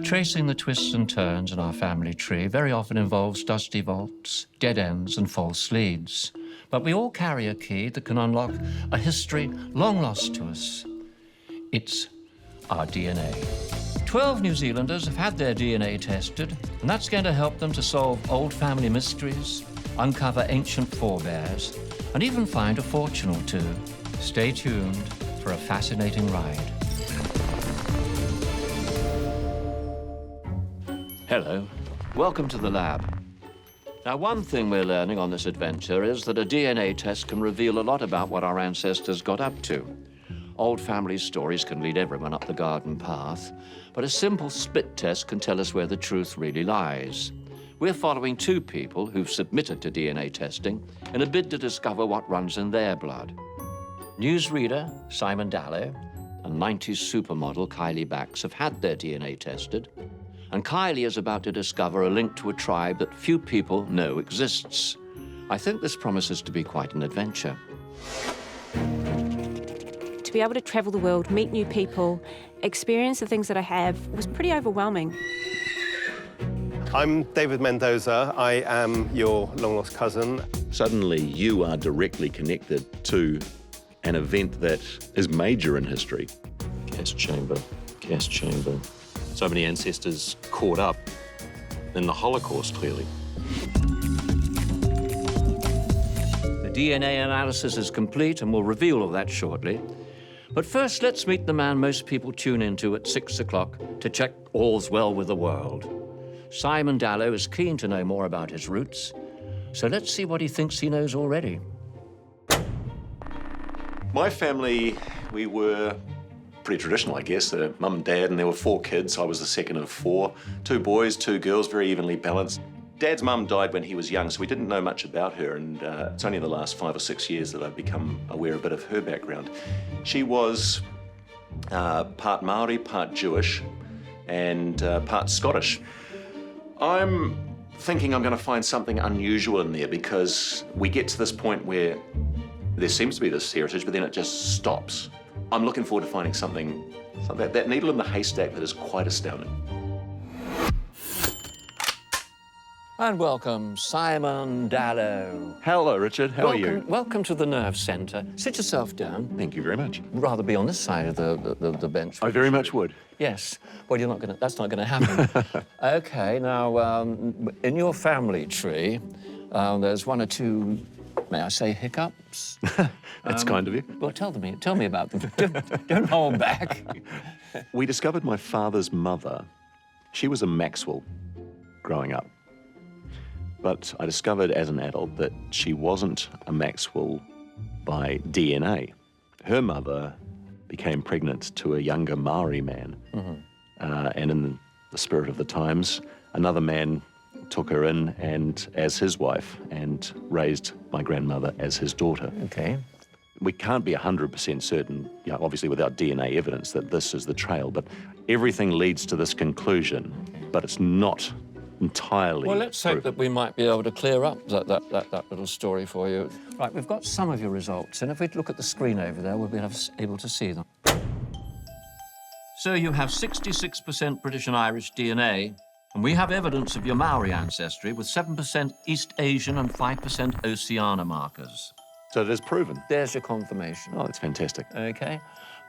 Tracing the twists and turns in our family tree very often involves dusty vaults, dead ends, and false leads. But we all carry a key that can unlock a history long lost to us. It's our DNA. 12 New Zealanders have had their DNA tested, and that's going to help them to solve old family mysteries, uncover ancient forebears, and even find a fortune or two. Stay tuned for a fascinating ride. Hello, welcome to the lab. Now, one thing we're learning on this adventure is that a DNA test can reveal a lot about what our ancestors got up to. Old family stories can lead everyone up the garden path, but a simple spit test can tell us where the truth really lies. We're following two people who've submitted to DNA testing in a bid to discover what runs in their blood. Newsreader Simon Dallow and 90s supermodel Kylie Bax have had their DNA tested, and Kylie is about to discover a link to a tribe that few people know exists. I think this promises to be quite an adventure. To be able to travel the world, meet new people, experience the things that I have was pretty overwhelming. I'm David Mendoza. I am your long-lost cousin. Suddenly, you are directly connected to an event that is major in history. Gas chamber, gas chamber. So many ancestors caught up in the Holocaust, clearly. The DNA analysis is complete, and we'll reveal all that shortly. But first, let's meet the man most people tune into at 6 o'clock to check all's well with the world. Simon Dallow is keen to know more about his roots, so let's see what he thinks he knows already. My family, we were pretty traditional, I guess. Mum and dad, and there were 4 kids. I was the second of 4. 2 boys, 2 girls, very evenly balanced. Dad's mum died when he was young, so we didn't know much about her, and it's only in the last 5 or 6 years that I've become aware a bit of her background. She was part Maori, part Jewish, and part Scottish. I'm thinking I'm going to find something unusual in there, because we get to this point where there seems to be this heritage, but then it just stops. I'm looking forward to finding something that needle in the haystack that is quite astounding. And welcome, Simon Dallow. Hello, Richard. How are you? Welcome to the Nerve Centre. Sit yourself down. Thank you very much. You'd rather be on this side of the bench. I very much would. Yes. Well, that's not gonna happen. Okay, now, in your family tree, there's 1 or 2, may I say, hiccups? That's kind of you. Well, tell me about them. Don't hold back. We discovered my father's mother. She was a Maxwell growing up. But I discovered as an adult that she wasn't a Maxwell by DNA. Her mother became pregnant to a younger Maori man. And in the spirit of the times, another man took her in and as his wife and raised my grandmother as his daughter. Okay. We can't be 100% certain, obviously without DNA evidence, that this is the trail, but everything leads to this conclusion, but it's not entirely. Well, let's hope that we might be able to clear up that little story for you. Right, we've got some of your results, and if we look at the screen over there, we'll be able to see them. So you have 66% British and Irish DNA, and we have evidence of your Maori ancestry with 7% East Asian and 5% Oceania markers. So it is proven. There's your confirmation. Oh, that's fantastic. Okay.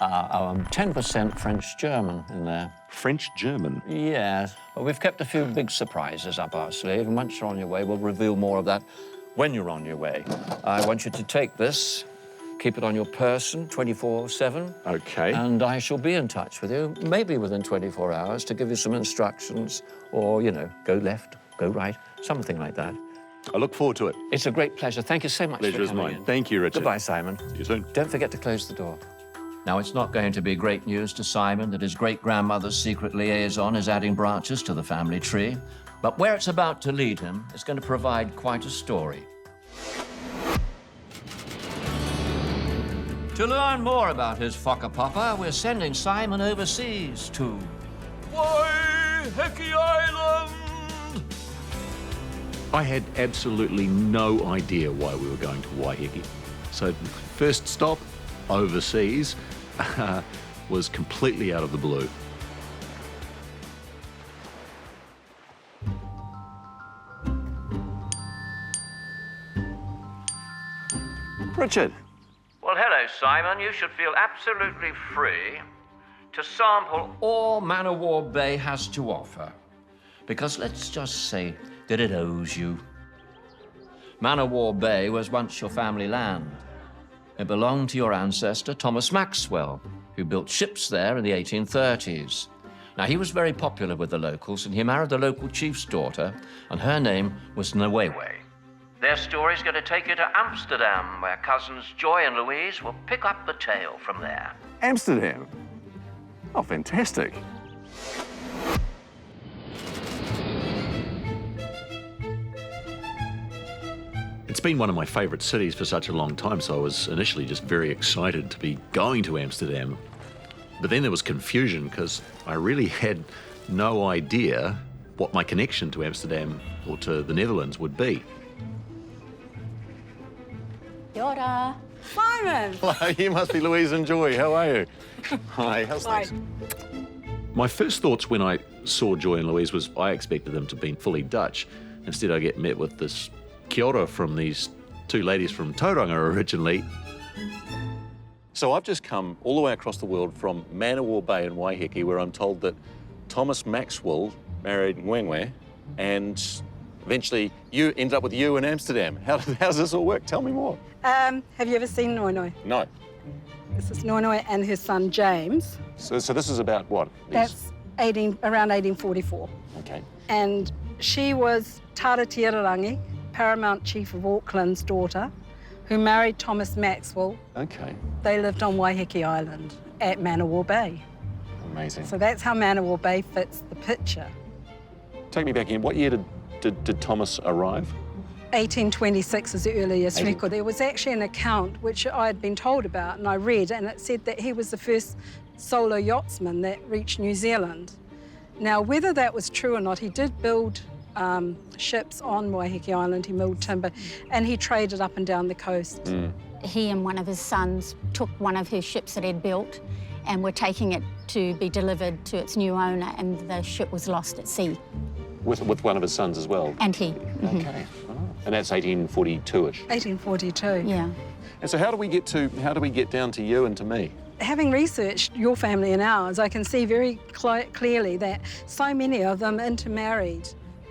10% French-German in there. French-German? Yes. Well, we've kept a few big surprises up our sleeve, and once you're on your way, we'll reveal more of that when you're on your way. I want you to take this, keep it on your person 24/7. Okay. And I shall be in touch with you, maybe within 24 hours, to give you some instructions, or, go left, go right, something like that. I look forward to it. It's a great pleasure. Thank you so much Pleasure for is coming mine. in. Thank you, Richard. Goodbye, Simon. See you soon. Don't forget to close the door. Now, it's not going to be great news to Simon that his great-grandmother's secret liaison is adding branches to the family tree, but where it's about to lead him is going to provide quite a story. To learn more about his whakapapa, we're sending Simon overseas to Waiheke Island. I had absolutely no idea why we were going to Waiheke. So first stop, overseas, was completely out of the blue. Richard. Well, hello, Simon. You should feel absolutely free to sample all Man o' War Bay has to offer. Because let's just say that it owes you. Man o' War Bay was once your family land. It belonged to your ancestor, Thomas Maxwell, who built ships there in the 1830s. Now, he was very popular with the locals, and he married the local chief's daughter, and her name was Nwewe. Their story's going to take you to Amsterdam, where cousins Joy and Louise will pick up the tale from there. Amsterdam? Oh, fantastic. It's been one of my favourite cities for such a long time, so I was initially just very excited to be going to Amsterdam. But then there was confusion because I really had no idea what my connection to Amsterdam or to the Netherlands would be. Kia ora. Simon! Hello, you must be Louise and Joy. How are you? Hi, how's things? My first thoughts when I saw Joy and Louise was I expected them to be fully Dutch. Instead, I get met with this kia ora from these two ladies from Tauranga originally. So I've just come all the way across the world from Man o' War Bay in Waiheke, where I'm told that Thomas Maxwell married Nwewe, and eventually you ended up with you in Amsterdam. How does this all work? Tell me more. Have you ever seen Noinoi? No. This is Noinoi and her son James. So this is about what? That's around 1844. Okay. And she was Tara Tirarangi, Paramount Chief of Auckland's daughter, who married Thomas Maxwell. Okay. They lived on Waiheke Island at Man o' War Bay. Amazing. So that's how Man o' War Bay fits the picture. Take me back in. What year did Thomas arrive? 1826 is the earliest record. There was actually an account which I had been told about and I read, and it said that he was the first solo yachtsman that reached New Zealand. Now, whether that was true or not, he did build ships on Waiheke Island, he milled timber, and he traded up and down the coast. Mm. He and one of his sons took one of his ships that he'd built and were taking it to be delivered to its new owner, and the ship was lost at sea. With one of his sons as well? And he. Okay. Oh. And that's 1842-ish? 1842. Yeah. And so how do we get down to you and to me? Having researched your family and ours, I can see very clearly that so many of them intermarried.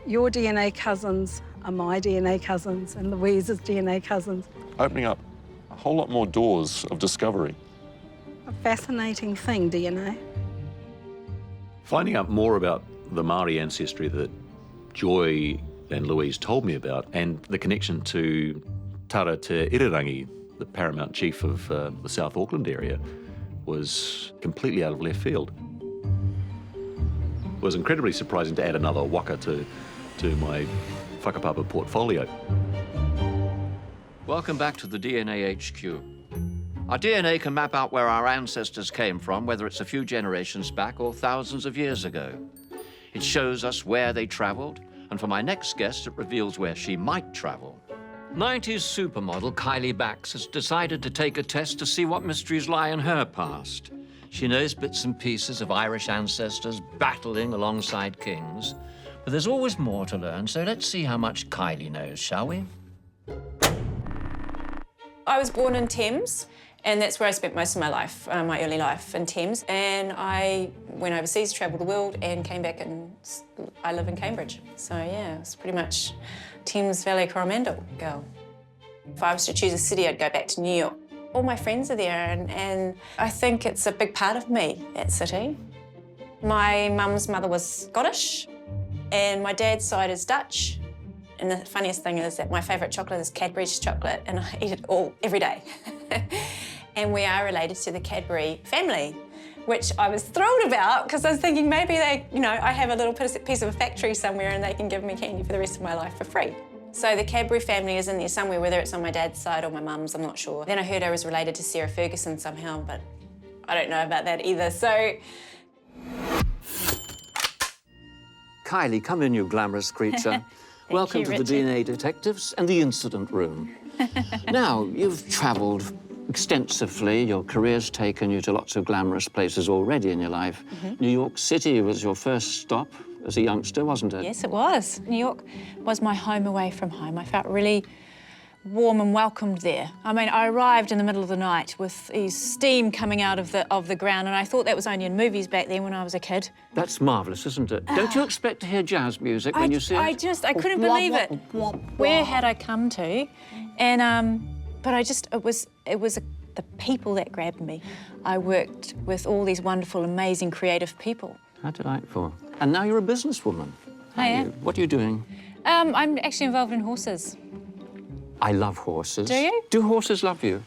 Your DNA cousins are my DNA cousins and Louise's DNA cousins. Opening up a whole lot more doors of discovery. A fascinating thing, DNA. Finding out more about the Maori ancestry that Joy and Louise told me about, and the connection to Tara Te Irirangi, the paramount chief of the South Auckland area, was completely out of left field. It was incredibly surprising to add another waka to my whakapapa portfolio. Welcome back to the DNA HQ. Our DNA can map out where our ancestors came from, whether it's a few generations back or thousands of years ago. It shows us where they traveled, and for my next guest, it reveals where she might travel. 90s supermodel Kylie Bax has decided to take a test to see what mysteries lie in her past. She knows bits and pieces of Irish ancestors battling alongside kings, but there's always more to learn, so let's see how much Kylie knows, shall we? I was born in Thames, and that's where I spent most of my life, my early life in Thames. And I went overseas, travelled the world, and came back, and I live in Cambridge. So yeah, it's pretty much Thames Valley Coromandel girl. If I was to choose a city, I'd go back to New York. All my friends are there, and I think it's a big part of me, that city. My mum's mother was Scottish, and my dad's side is Dutch. And the funniest thing is that my favourite chocolate is Cadbury's chocolate, and I eat it all every day. And we are related to the Cadbury family, which I was thrilled about because I was thinking maybe they, I have a little piece of a factory somewhere and they can give me candy for the rest of my life for free. So the Cadbury family is in there somewhere, whether it's on my dad's side or my mum's, I'm not sure. Then I heard I was related to Sarah Ferguson somehow, but I don't know about that either, so. Kylie, come in, you glamorous creature. Welcome to the DNA Detectives and the Incident Room. Now, you've travelled extensively. Your career's taken you to lots of glamorous places already in your life. New York City was your first stop as a youngster, wasn't it? Yes, it was. New York was my home away from home. I felt really warm and welcomed there. I mean, I arrived in the middle of the night with these steam coming out of the ground, and I thought that was only in movies back then when I was a kid. That's marvellous, isn't it? Don't you expect to hear jazz music when you see it? I couldn't believe it. Where had I come to? And, but it was the people that grabbed me. I worked with all these wonderful, amazing, creative people. How delightful. And now you're a businesswoman. I am. What are you doing? I'm actually involved in horses. I love horses. Do you? Do horses love you?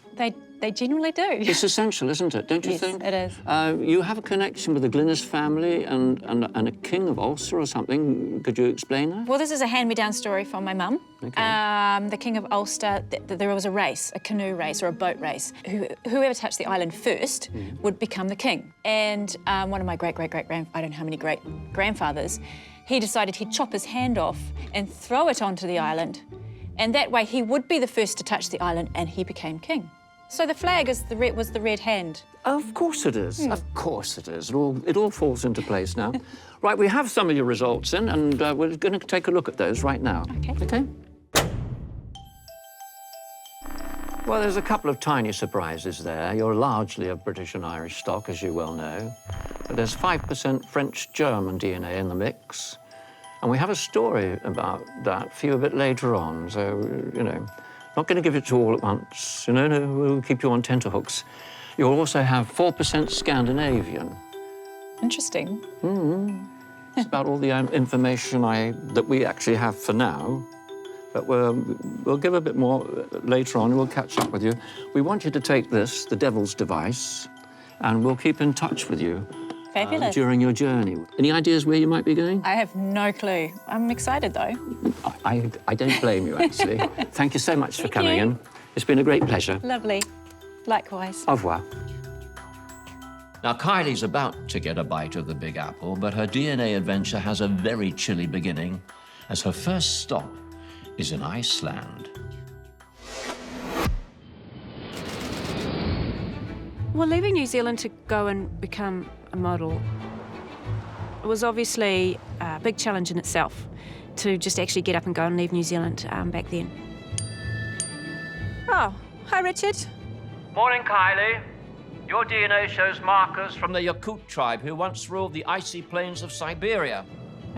They generally do. It's essential, isn't it? Don't you think? Yes, it is. You have a connection with the Glynis family and a king of Ulster or something. Could you explain that? Well, this is a hand-me-down story from my mum. Okay. The king of Ulster, there was a race, a canoe race or a boat race. Whoever touched the island first would become the king. And one of my great-great-great-grand, I don't know how many great-grandfathers, he decided he'd chop his hand off and throw it onto the island. And that way he would be the first to touch the island and he became king. So the flag was the red hand. Of course it is. Of course it is. It all falls into place now. Right, we have some of your results in, and we're going to take a look at those right now. Okay. Well, there's a couple of tiny surprises there. You're largely of British and Irish stock, as you well know. But there's 5% French-German DNA in the mix. And we have a story about that for you a bit later on. So, you know, not going to give it to you all at once. No, we'll keep you on tenterhooks. You'll also have 4% Scandinavian. Interesting. It's about all the information that we actually have for now. But we'll give a bit more later on, and we'll catch up with you. We want you to take this, the Devil's Device, and we'll keep in touch with you during your journey. Any ideas where you might be going? I have no clue. I'm excited, though. I don't blame you, actually. Thank you so much for coming in. It's been a great pleasure. Lovely. Likewise. Au revoir. Now, Kylie's about to get a bite of the Big Apple, but her DNA adventure has a very chilly beginning, as her first stop is in Iceland. Well, leaving New Zealand to go and become a model was obviously a big challenge in itself, to just actually get up and go and leave New Zealand back then. Oh, hi, Richard. Morning, Kylie. Your DNA shows markers from the Yakut tribe who once ruled the icy plains of Siberia.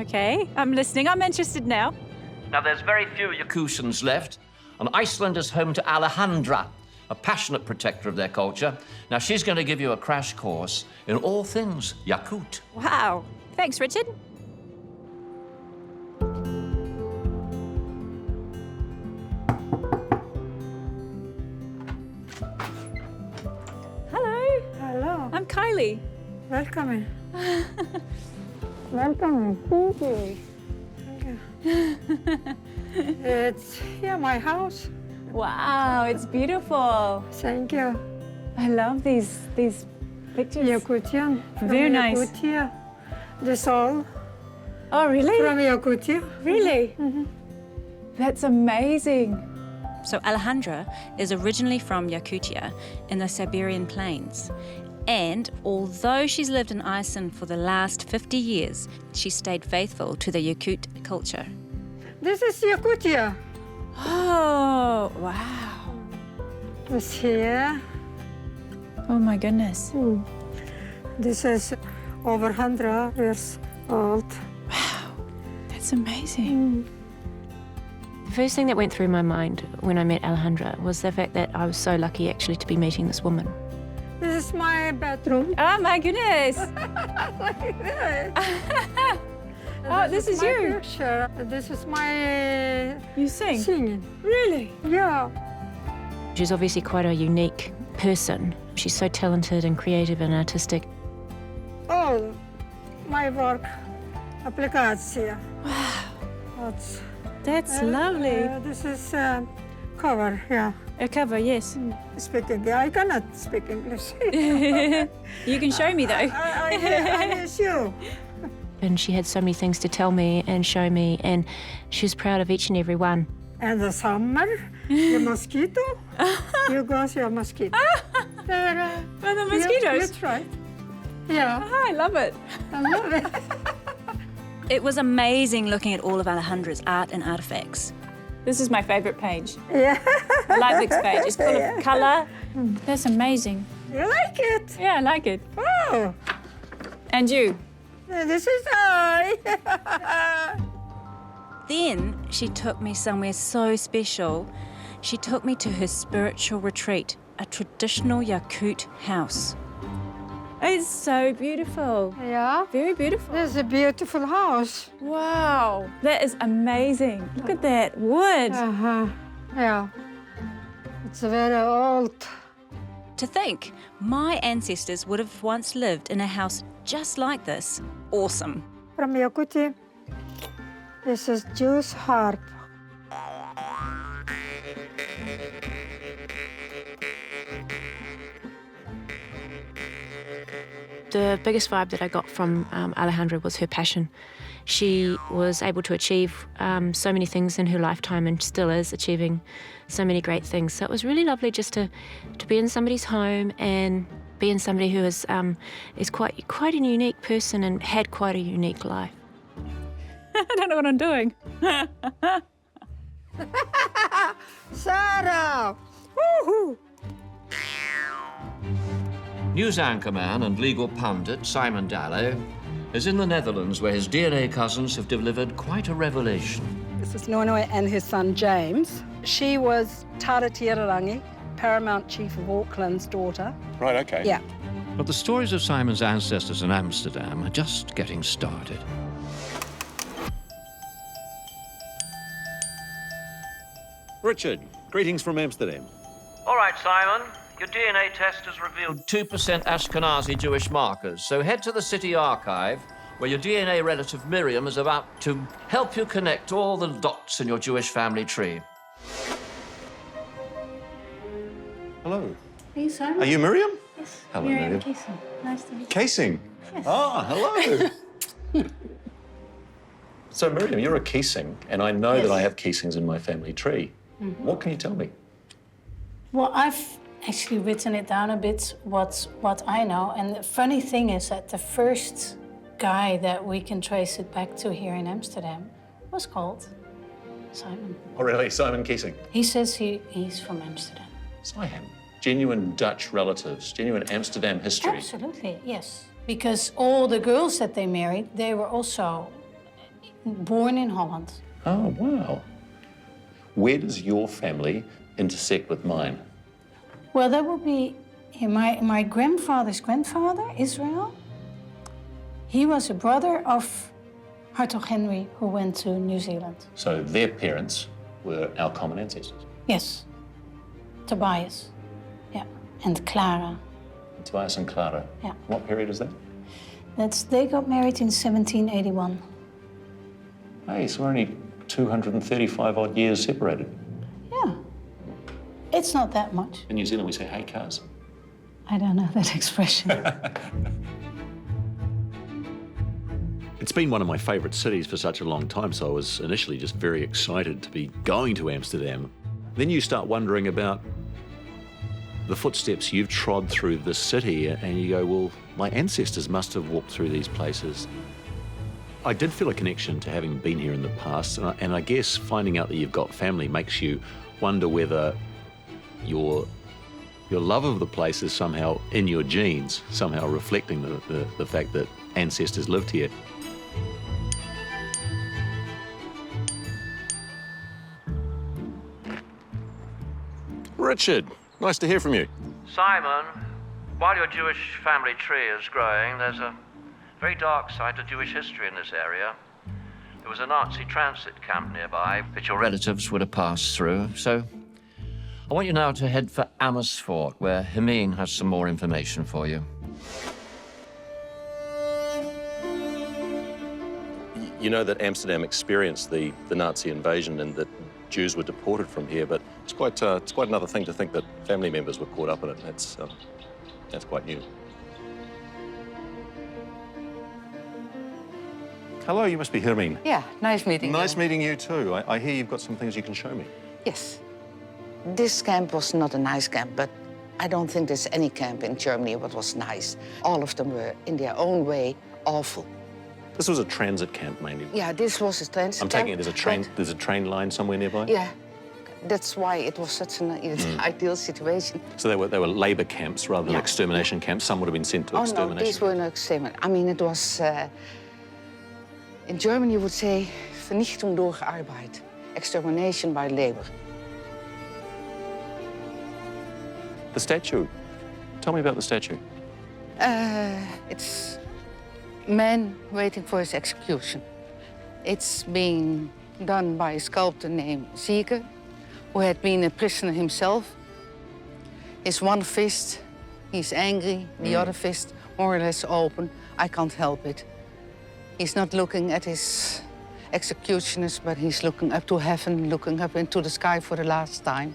Okay, I'm listening. I'm interested now. Now, there's very few Yakutians left, and Iceland is home to Alejandra, a passionate protector of their culture. Now, she's going to give you a crash course in all things Yakut. Wow. Thanks, Richard. Hello. Hello. I'm Kylie. Welcome. Welcome. Thank you. It's here, my house. Wow, it's beautiful. Thank you. I love these pictures. Yakutian. Very nice. Yakutia. This all Oh, really? from Yakutia. Really? That's amazing. So Alejandra is originally from Yakutia in the Siberian plains. And although she's lived in Iceland for the last 50 years, she stayed faithful to the Yakut culture. This is Yakutia. Oh, wow. It's here. Oh, my goodness. This is over 100 years old. Wow, that's amazing. The first thing that went through my mind when I met Alejandra was the fact that I was so lucky actually to be meeting this woman. This is my bedroom. Oh, my goodness. Oh, this is my you. Picture. This is my You sing? singing. Really? Yeah. She's obviously quite a unique person. She's so talented and creative and artistic. All my work, applicatia. Wow. That's lovely. This is cover, yeah. A cover, yes. Speaking, I cannot speak English. You can show me, though. I miss you. And she had so many things to tell me and show me, and she was proud of each and every one. And the summer, the mosquito, you go see a mosquito. For the mosquitoes? You try. Yeah, Oh, I love it. I love it. It was amazing looking at all of Alejandra's art and artifacts. This is my favourite page. Yeah. I like this page. It's full of colour. That's amazing. You like it? Yeah, I like it. Oh, And you? this is I. Then she took me somewhere so special. She took me to her spiritual retreat, a traditional Yakut house. It's so beautiful. Yeah. Very beautiful. This is a beautiful house. Wow, that is amazing. Look at that wood. Uh-huh. Yeah. It's very old. To think, my ancestors would have once lived in a house just like this. Awesome. From Yakut. This is Jew's harp. The biggest vibe that I got from Alejandra was her passion. She was able to achieve so many things in her lifetime and still is achieving so many great things. So it was really lovely just to be in somebody's home and be in somebody who is quite a unique person and had quite a unique life. I don't know what I'm doing. Sarah! Woohoo! News anchorman and legal pundit Simon Dallow is in the Netherlands, where his DNA cousins have delivered quite a revelation. This is Noinoe and her son James. She was Tara Tiararangi, Paramount Chief of Auckland's daughter. Right, okay. Yeah. But the stories of Simon's ancestors in Amsterdam are just getting started. Richard, greetings from Amsterdam. All right, Simon. Your DNA test has revealed 2% Ashkenazi Jewish markers, so head to the city archive, where your DNA relative Miriam is about to help you connect all the dots in your Jewish family tree. Hello. Hey, Simon. Are you Miriam? Yes. Hello, Miriam Miriam. Casing. Nice to meet you. Casing? Yes. Ah, hello. So, Miriam, you're a Keesing, and I know that Yes. I have Keesings in my family tree. What can you tell me? Well, I've actually written it down a bit, what I know. And the funny thing is that the first guy that we can trace it back to here in Amsterdam was called Simon. Oh, really? Simon Keesing? He says he's from Amsterdam. So I have genuine Dutch relatives, genuine Amsterdam history. Absolutely, yes. Because all the girls that they married, they were also born in Holland. Oh, wow. Where does your family intersect with mine? Well, that would be my grandfather's grandfather, Israel. He was a brother of Hertog Henry, who went to New Zealand. So their parents were our common ancestors. Yes, Tobias, yeah, and Clara. Tobias and Clara. Yeah. What period is that? They got married in 1781. Hey, so we're only 235 odd years separated. Yeah, it's not that much. In New Zealand, we say, hey, cuz. I don't know that expression. It's been one of my favourite cities for such a long time, so I was initially just very excited to be going to Amsterdam. Then you start wondering about the footsteps you've trod through this city, and you go, well, my ancestors must have walked through these places. I did feel a connection to having been here in the past, and I guess finding out that you've got family makes you wonder whether your love of the place is somehow in your genes, somehow reflecting the fact that ancestors lived here. Richard, nice to hear from you. Simon, while your Jewish family tree is growing, there's a very dark side to Jewish history in this area. There was a Nazi transit camp nearby that your relatives would have passed through. So I want you now to head for Amersfoort, where Hermine has some more information for you. You know that Amsterdam experienced the Nazi invasion and that Jews were deported from here, but it's quite another thing to think that family members were caught up in it. That's quite new. Hello, you must be Hermine. Yeah, nice meeting you. Nice meeting you too. I hear you've got some things you can show me. Yes. This camp was not a nice camp, but I don't think there's any camp in Germany what was nice. All of them were, in their own way, awful. This was a transit camp mainly. Yeah, this was a transit I'm camp. taking it there's a train line somewhere nearby? Yeah, that's why it was such an ideal situation. So they were labour camps rather than extermination camps. Some would have been sent to extermination. No, these were no extermination. I mean, it was, in German you would say, Vernichtung durch Arbeit, extermination by labour. The statue. Tell me about the statue. It's a man waiting for his execution. It's being done by a sculptor named Zieke, who had been a prisoner himself. His one fist, he's angry, the other fist more or less open. I can't help it. He's not looking at his executioners, but he's looking up to heaven, looking up into the sky for the last time.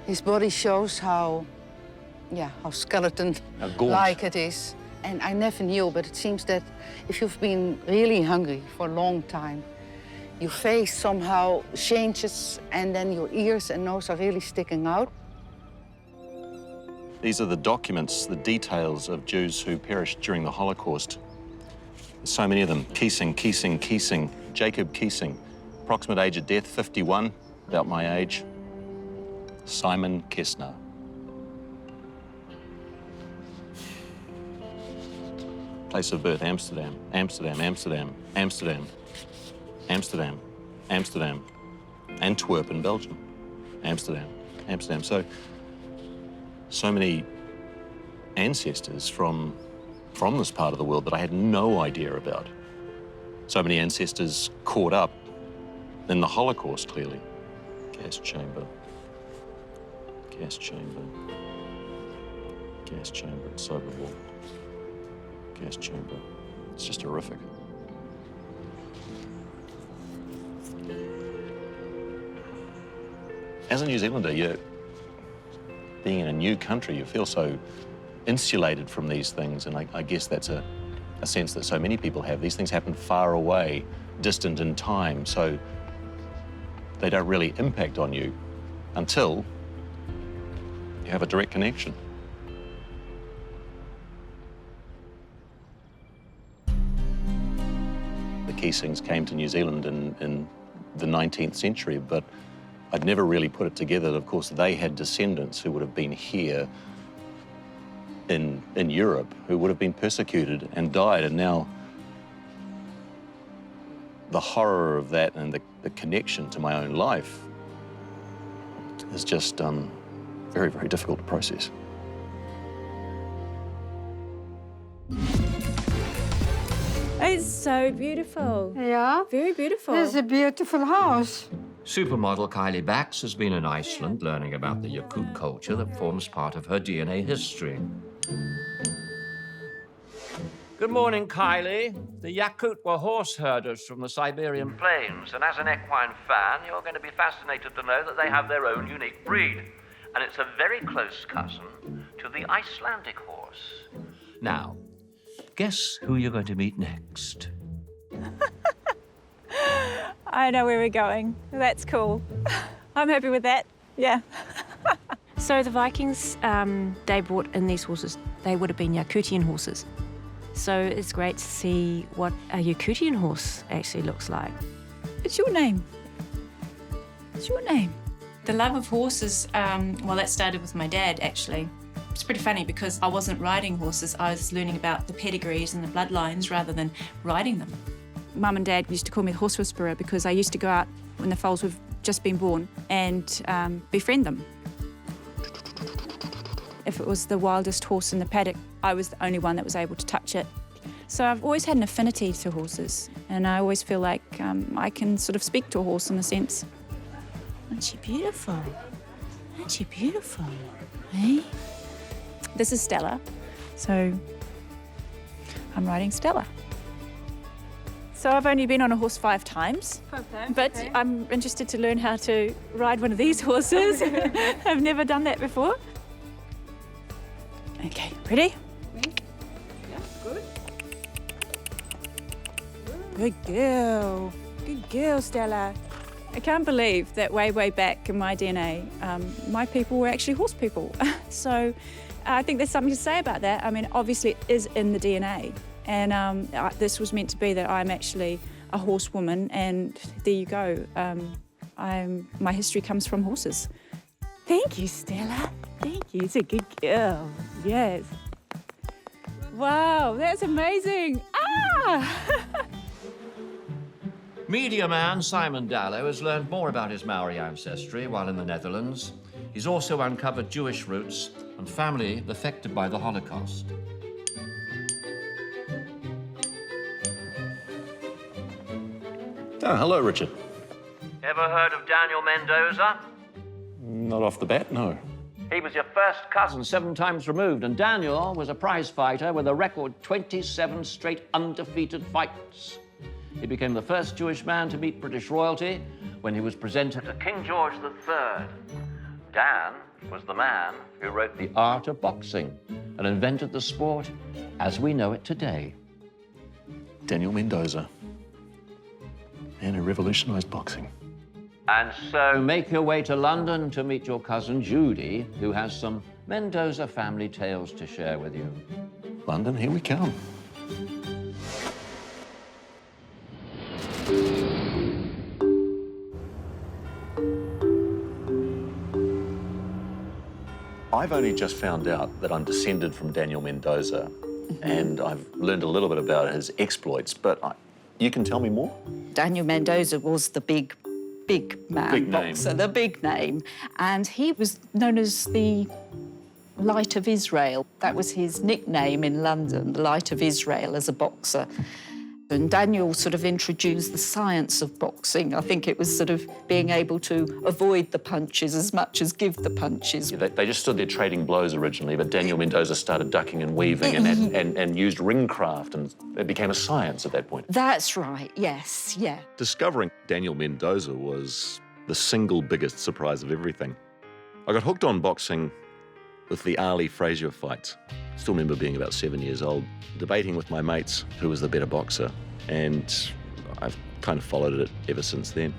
His body shows how skeleton-like it is. And I never knew, but it seems that if you've been really hungry for a long time, your face somehow changes, and then your ears and nose are really sticking out. These are the documents, the details of Jews who perished during the Holocaust. There's so many of them. Kiesing, Jacob Kiesing. Approximate age of death, 51, about my age. Simon Kessner. Place of birth, Amsterdam, Amsterdam, Amsterdam, Amsterdam, Amsterdam, Amsterdam, Antwerp in Belgium, Amsterdam, Amsterdam. So many ancestors from this part of the world that I had no idea about. So many ancestors caught up in the Holocaust, clearly. Gas chamber, gas chamber, gas chamber at Sober Wall. Gas chamber. It's just horrific. As a New Zealander, being in a new country, you feel so insulated from these things, and I guess that's a sense that so many people have. These things happen far away, distant in time, so they don't really impact on you until you have a direct connection. Kiesings came to New Zealand in the 19th century, but I'd never really put it together that, of course, they had descendants who would have been here in Europe, who would have been persecuted and died, and now the horror of that and the connection to my own life is just very, very difficult to process. It's so beautiful. Yeah. Very beautiful. It's a beautiful house. Supermodel Kylie Bax has been in Iceland learning about the Yakut culture that forms part of her DNA history. Good morning, Kylie. The Yakut were horse herders from the Siberian plains, and as an equine fan, you're going to be fascinated to know that they have their own unique breed, and it's a very close cousin to the Icelandic horse. Now, guess who you're going to meet next? I know where we're going. That's cool. I'm happy with that. Yeah. So the Vikings, they brought in these horses. They would have been Yakutian horses. So it's great to see what a Yakutian horse actually looks like. What's your name? What's your name? The love of horses, well, that started with my dad, actually. It's pretty funny because I wasn't riding horses, I was learning about the pedigrees and the bloodlines rather than riding them. Mum and Dad used to call me the horse whisperer because I used to go out when the foals were just been born and befriend them. If it was the wildest horse in the paddock, I was the only one that was able to touch it. So I've always had an affinity to horses, and I always feel like I can sort of speak to a horse in a sense. Aren't she beautiful? Aren't she beautiful? Eh? This is Stella, so I'm riding Stella. So I've only been on a horse 5 times, but okay. I'm interested to learn how to ride one of these horses. I've never done that before. Okay, ready? Yeah, good. Good girl. Good girl, Stella. I can't believe that way back in my DNA, my people were actually horse people. So I think there's something to say about that. I mean, obviously it is in the DNA. And this was meant to be that I'm actually a horsewoman, and there you go. my history comes from horses. Thank you, Stella. Thank you. It's a good girl. Yes. Wow, that's amazing. Ah! Media man Simon Dallow has learned more about his Maori ancestry while in the Netherlands. He's also uncovered Jewish roots and family affected by the Holocaust. Oh, hello, Richard. Ever heard of Daniel Mendoza? Not off the bat, no. He was your first cousin 7 times removed, and Daniel was a prize fighter with a record 27 straight undefeated fights. He became the first Jewish man to meet British royalty when he was presented to King George III. Dan was the man who wrote The Art of Boxing and invented the sport as we know it today. Daniel Mendoza. Man who revolutionised boxing. And so make your way to London to meet your cousin Judy, who has some Mendoza family tales to share with you. London, here we come. I've only just found out that I'm descended from Daniel Mendoza, and I've learned a little bit about his exploits, but you can tell me more? Daniel Mendoza was the big man Big boxer, name. the big name. And he was known as the Light of Israel. That was his nickname in London, the Light of Israel, as a boxer. And Daniel sort of introduced the science of boxing. I think it was sort of being able to avoid the punches as much as give the punches. Yeah, they just stood there trading blows originally, but Daniel Mendoza started ducking and weaving and used ringcraft, and it became a science at that point. That's right, yes, yeah. Discovering Daniel Mendoza was the single biggest surprise of everything. I got hooked on boxing with the Ali Frazier fights. Still remember being about 7 years old, debating with my mates who was the better boxer, and I've kind of followed it ever since then.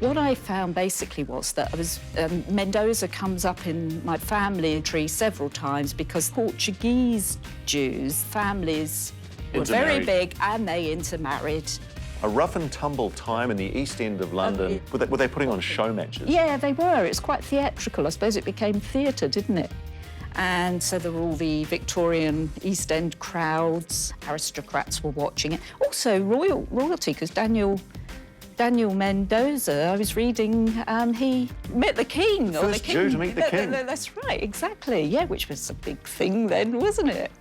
What I found basically was that Mendoza comes up in my family tree several times because Portuguese Jews, families were very big and they intermarried. A rough and tumble time in the East End of London. Were they putting on show matches? Yeah, they were. It was quite theatrical. I suppose it became theatre, didn't it? And so there were all the Victorian East End crowds. Aristocrats were watching it. Also royalty, because Daniel Mendoza, I was reading, he met the king. First Jew to meet the king. That's right, exactly. Yeah, which was a big thing then, wasn't it?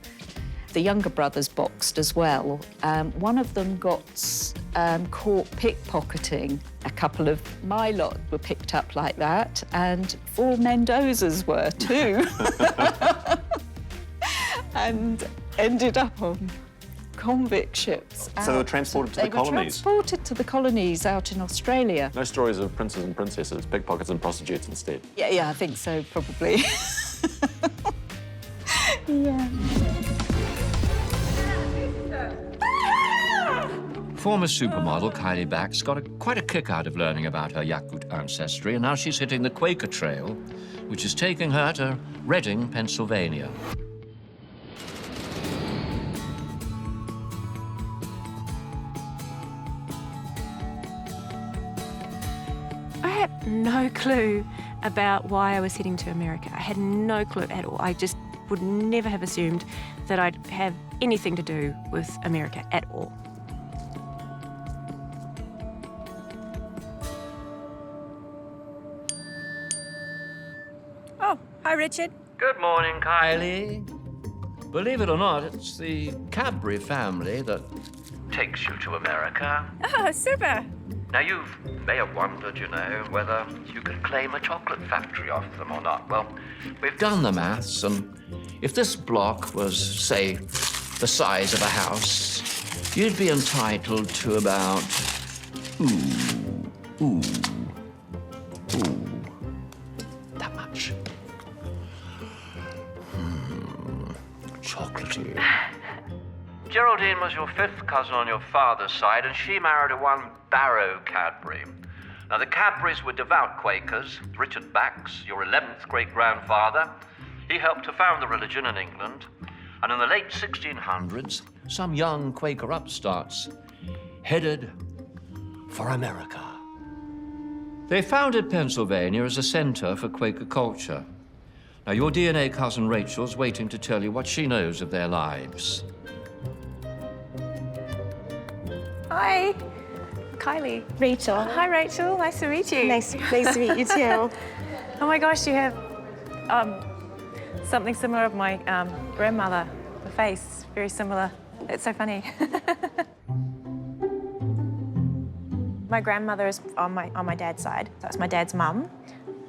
The younger brothers boxed as well. One of them got caught pickpocketing. A couple of my lot were picked up like that, and 4 Mendozas were too. And ended up on convict ships. So they were transported to the colonies? They were transported to the colonies out in Australia. No stories of princes and princesses, pickpockets and prostitutes instead? Yeah, I think so, probably. Yeah. Former supermodel Kylie Bax got quite a kick out of learning about her Yakut ancestry, and now she's hitting the Quaker trail, which is taking her to Reading, Pennsylvania. I had no clue about why I was heading to America. I had no clue at all. I just would never have assumed that I'd have anything to do with America at all. Oh, hi, Richard. Good morning, Kylie. Believe it or not, it's the Cadbury family that takes you to America. Oh, super. Now, you may have wondered, whether you could claim a chocolate factory off them or not. Well, we've done the maths, and if this block was, say, the size of a house, you'd be entitled to about, that much. Chocolatey. Geraldine was your 5th cousin on your father's side, and she married a one Barrow Cadbury. Now, the Cadburys were devout Quakers. Richard Bax, your 11th great-grandfather, he helped to found the religion in England. And in the late 1600s, some young Quaker upstarts headed for America. They founded Pennsylvania as a center for Quaker culture. Now, your DNA cousin Rachel's waiting to tell you what she knows of their lives. Hi, Kylie. Rachel. Hi, Rachel. Nice to meet you. Nice to meet you too. Oh my gosh, you have something similar of my grandmother. The face, very similar. It's so funny. My grandmother is on my dad's side. That's my dad's mum.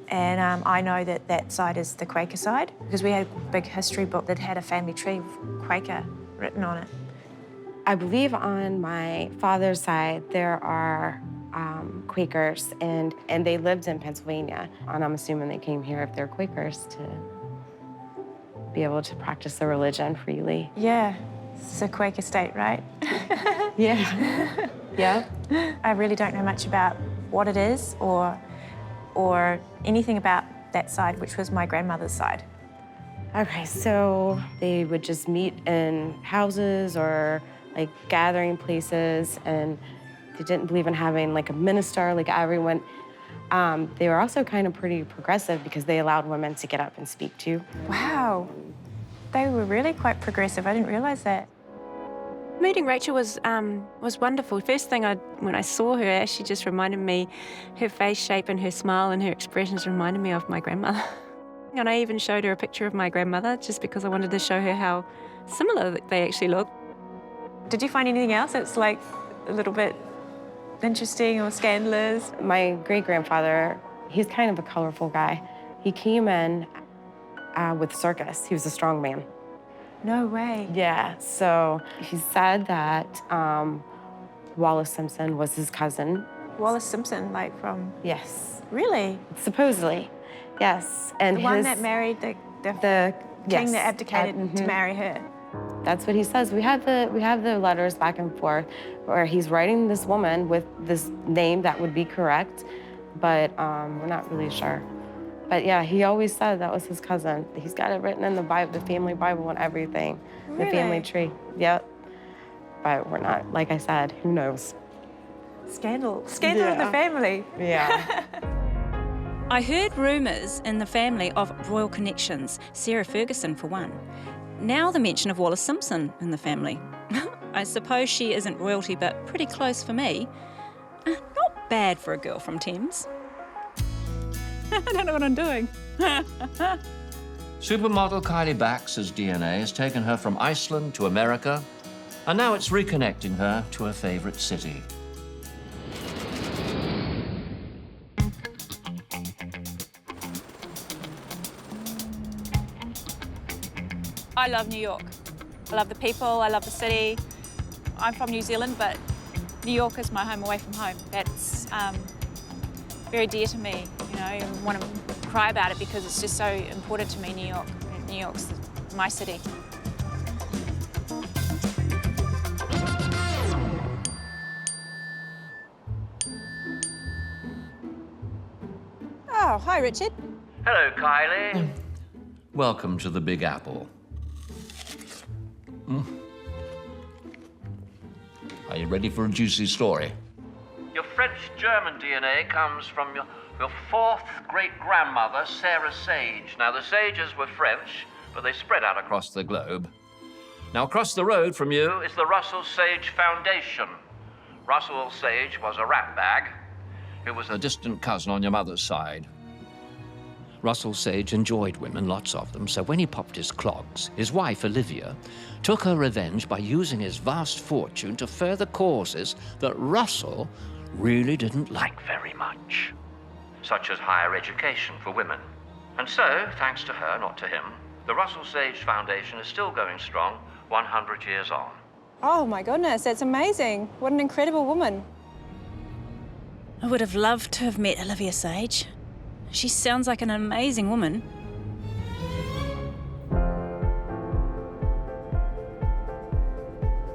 And I know that that side is the Quaker side because we had a big history book that had a family tree of Quaker written on it. I believe on my father's side there are Quakers, and they lived in Pennsylvania. And I'm assuming they came here if they're Quakers to be able to practice the religion freely. Yeah, it's a Quaker state, right? Yeah. Yeah. I really don't know much about what it is or anything about that side, which was my grandmother's side. Okay, so they would just meet in houses or like gathering places, and they didn't believe in having like a minister, like everyone. They were also kind of pretty progressive because they allowed women to get up and speak too. Wow, they were really quite progressive. I didn't realize that. Meeting Rachel was wonderful. First thing when I saw her, she just reminded me, her face shape and her smile and her expressions reminded me of my grandmother. And I even showed her a picture of my grandmother just because I wanted to show her how similar they actually look. Did you find anything else that's like a little bit interesting or scandalous? My great-grandfather, he's kind of a colorful guy. He came in with circus. He was a strong man. No way. Yeah, so he said that Wallace Simpson was his cousin. Wallace Simpson, like from... Yes. Really? Supposedly, yes. And the one that married the king that abdicated to marry her. That's what he says. We have the letters back and forth where he's writing this woman with this name that would be correct, but we're not really sure. But yeah, he always said that was his cousin. He's got it written in the Bible, the family Bible and everything, Really? the family tree. Yep. But we're not, like I said, who knows? Scandal in the family. Yeah. I heard rumours in the family of royal connections, Sarah Ferguson for one. Now the mention of Wallace Simpson in the family. I suppose she isn't royalty, but pretty close for me. Not bad for a girl from Thames. I don't know what I'm doing. Supermodel Kylie Bax's DNA has taken her from Iceland to America, and now it's reconnecting her to her favourite city. I love New York. I love the people, I love the city. I'm from New Zealand, but New York is my home away from home. That's very dear to me, you know. I want to cry about it because it's just so important to me, New York. New York's my city. Oh, hi, Richard. Hello, Kylie. Welcome to the Big Apple. Are you ready for a juicy story? Your French-German DNA comes from your fourth great-grandmother, Sarah Sage. Now, the Sages were French, but they spread out across the globe. Now, across the road from you is the Russell Sage Foundation. Russell Sage was a ratbag who was a distant cousin on your mother's side. Russell Sage enjoyed women, lots of them, so when he popped his clogs, his wife, Olivia, took her revenge by using his vast fortune to further causes that Russell really didn't like very much, such as higher education for women. And so, thanks to her, not to him, the Russell Sage Foundation is still going strong 100 years on. Oh my goodness, that's amazing. What an incredible woman. I would have loved to have met Olivia Sage. She sounds like an amazing woman.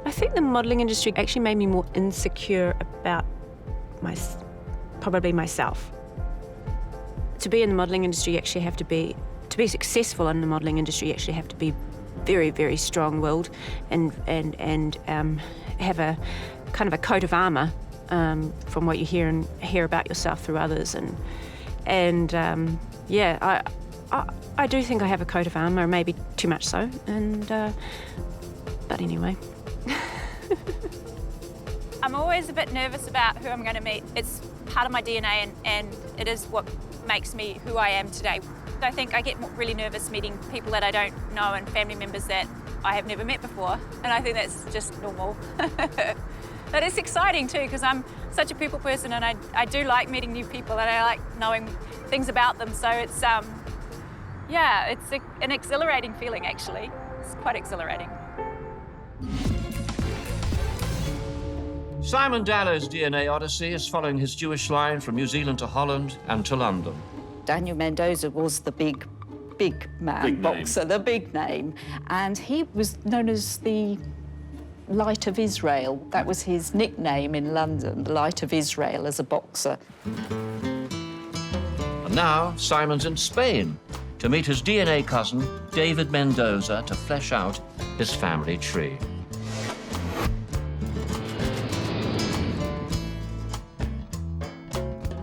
I think the modelling industry actually made me more insecure about probably myself. To be in the modelling industry, you actually have to be successful in the modelling industry, you actually have to be very, very strong-willed and have a kind of a coat of armour from what you hear about yourself through others, and yeah, I do think I have a coat of armour, maybe too much so, and but anyway. I'm always a bit nervous about who I'm going to meet. It's part of my DNA, and it is what makes me who I am today. I think I get really nervous meeting people that I don't know and family members that I have never met before, and I think that's just normal. But it's exciting too, because I'm such a people person, and I do like meeting new people, and I like knowing things about them. So it's yeah, it's an exhilarating feeling actually. It's quite exhilarating. Simon Dallow's DNA odyssey is following his Jewish line from New Zealand to Holland and to London. Daniel Mendoza was the big man boxer, the big name, and he was known as the Light of Israel. That was his nickname in London, the Light of Israel as a boxer. And now Simon's in Spain to meet his DNA cousin, David Mendoza, to flesh out his family tree.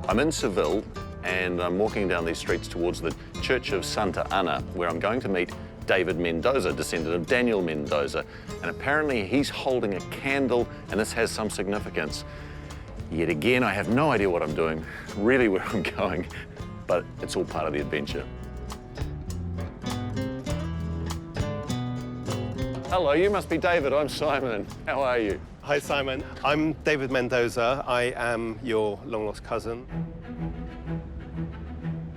I'm in Seville, and I'm walking down these streets towards the Church of Santa Ana, where I'm going to meet David Mendoza, descendant of Daniel Mendoza. And apparently he's holding a candle, and this has some significance. Yet again, I have no idea what I'm doing, really where I'm going, but it's all part of the adventure. Hello, you must be David. I'm Simon. How are you? Hi, Simon. I'm David Mendoza. I am your long-lost cousin.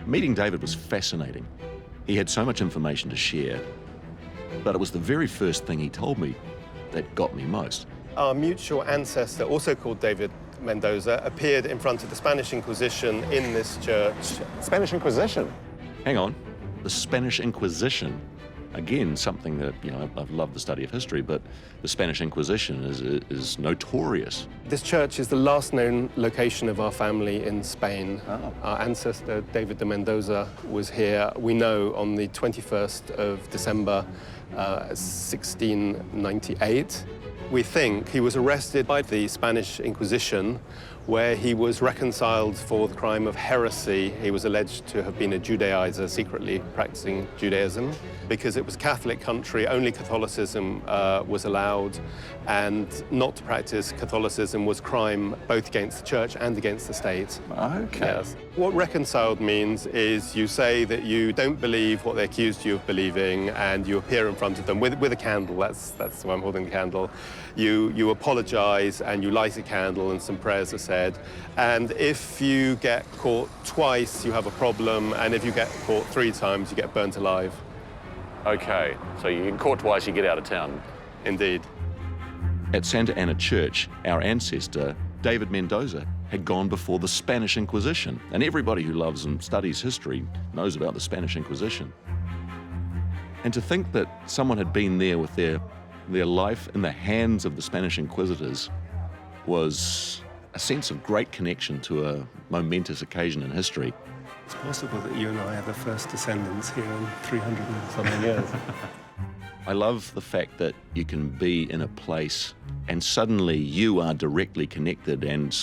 Meeting David was fascinating. He had so much information to share, but it was the very first thing he told me that got me most. Our mutual ancestor, also called David Mendoza, appeared in front of the Spanish Inquisition in this church. Spanish Inquisition? Hang on. The Spanish Inquisition. Again, something that, you know, I've loved the study of history, but the Spanish Inquisition is notorious. This church is the last known location of our family in Spain. Oh. Our ancestor, David de Mendoza, was here, we know, on the 21st of December, 1698. We think he was arrested by the Spanish Inquisition, where he was reconciled for the crime of heresy. He was alleged to have been a Judaizer, secretly practicing Judaism. Because it was a Catholic country, only Catholicism was allowed, and not to practice Catholicism was crime both against the church and against the state. Okay. Yes. What reconciled means is you say that you don't believe what they accused you of believing, and you appear in front of them with a candle. That's why I'm holding the candle. You apologize, and you light a candle, and some prayers are said. And if you get caught twice, you have a problem, and if you get caught 3 times, you get burnt alive. Okay, so you get caught twice, you get out of town. Indeed. At Santa Ana Church, our ancestor, David Mendoza, had gone before the Spanish Inquisition. And everybody who loves and studies history knows about the Spanish Inquisition. And to think that someone had been there with their life in the hands of the Spanish Inquisitors was a sense of great connection to a momentous occasion in history. It's possible that you and I are the first descendants here in 300 and something years. I love the fact that you can be in a place and suddenly you are directly connected and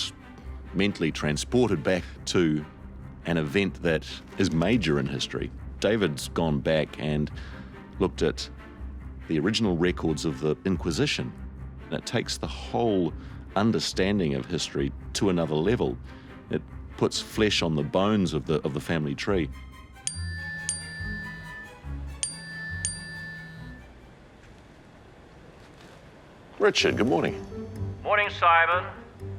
mentally transported back to an event that is major in history. David's gone back and looked at the original records of the Inquisition. And it takes the whole understanding of history to another level. It puts flesh on the bones of the family tree. Richard, good morning. Morning, Simon.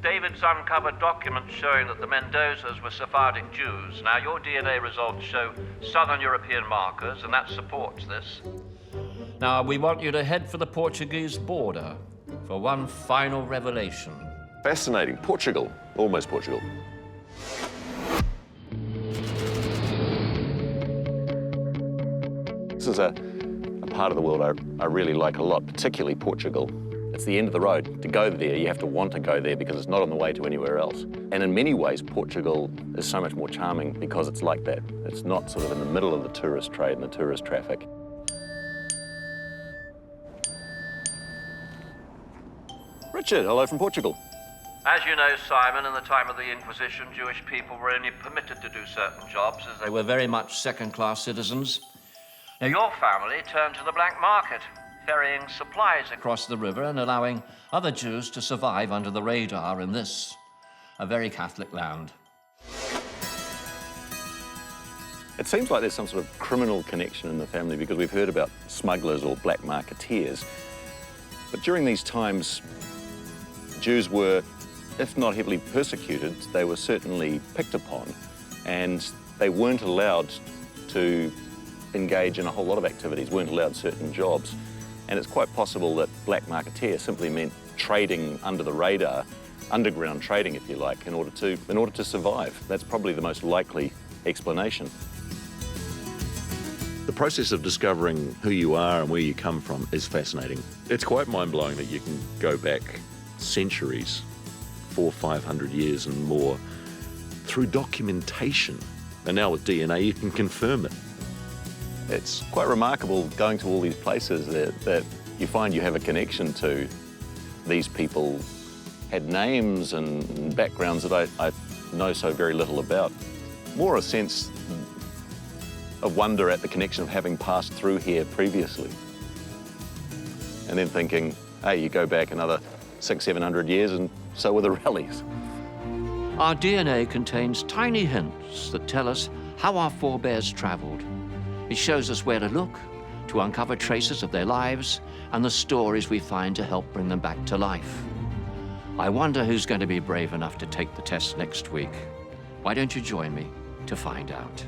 David's uncovered documents showing that the Mendozas were Sephardic Jews. Now, your DNA results show Southern European markers, and that supports this. Now, we want you to head for the Portuguese border for one final revelation. Fascinating. Portugal. Almost Portugal. This is a part of the world I really like a lot, particularly Portugal. It's the end of the road. To go there, you have to want to go there because it's not on the way to anywhere else. And in many ways, Portugal is so much more charming because it's like that. It's not sort of in the middle of the tourist trade and the tourist traffic. Richard, hello from Portugal. As you know, Simon, in the time of the Inquisition, Jewish people were only permitted to do certain jobs as they were very much second-class citizens. Now, your family turned to the black market, ferrying supplies across the river and allowing other Jews to survive under the radar in this, a very Catholic land. It seems like there's some sort of criminal connection in the family because we've heard about smugglers or black marketeers. But during these times, Jews were, if not heavily persecuted, they were certainly picked upon, and they weren't allowed to engage in a whole lot of activities, weren't allowed certain jobs. And it's quite possible that black marketeer simply meant trading under the radar, underground trading, if you like, in order to survive. That's probably the most likely explanation. The process of discovering who you are and where you come from is fascinating. It's quite mind-blowing that you can go back centuries, 400, 500 years and more, through documentation. And now with DNA, you can confirm it. It's quite remarkable going to all these places that you find you have a connection to. These people had names and backgrounds that I know so very little about. More a sense of wonder at the connection of having passed through here previously. And then thinking, hey, you go back another 600, 700 years and so were the rallies. Our DNA contains tiny hints that tell us how our forebears traveled. It shows us where to look, to uncover traces of their lives and the stories we find to help bring them back to life. I wonder who's going to be brave enough to take the test next week. Why don't you join me to find out?